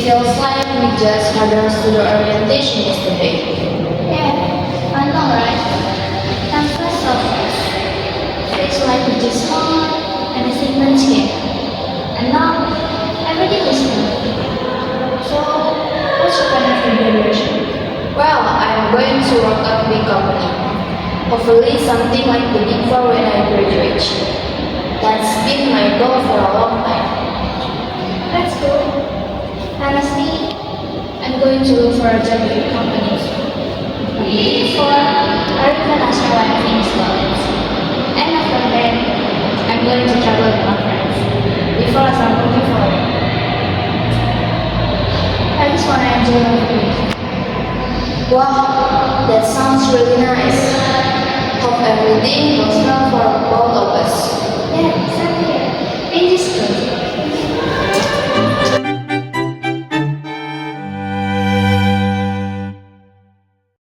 feels like we just had our student orientation yesterday. Yeah, I know, right? I'm first of all, feels like we just home and the segments here. And now, everything is new. So, what's your plan for graduation? Well, I'm going to work at a big company. Hopefully something like the Big Four when I graduate. That's been my goal for a long time. That's cool. Honestly, I'm going to look for a job with companies. Before, I even ask when I finish college. And after that, I'm going to travel with my friends. Before as I'm looking for it. I just want to enjoy my week. Wow, that sounds really nice. Hope everything goes well for both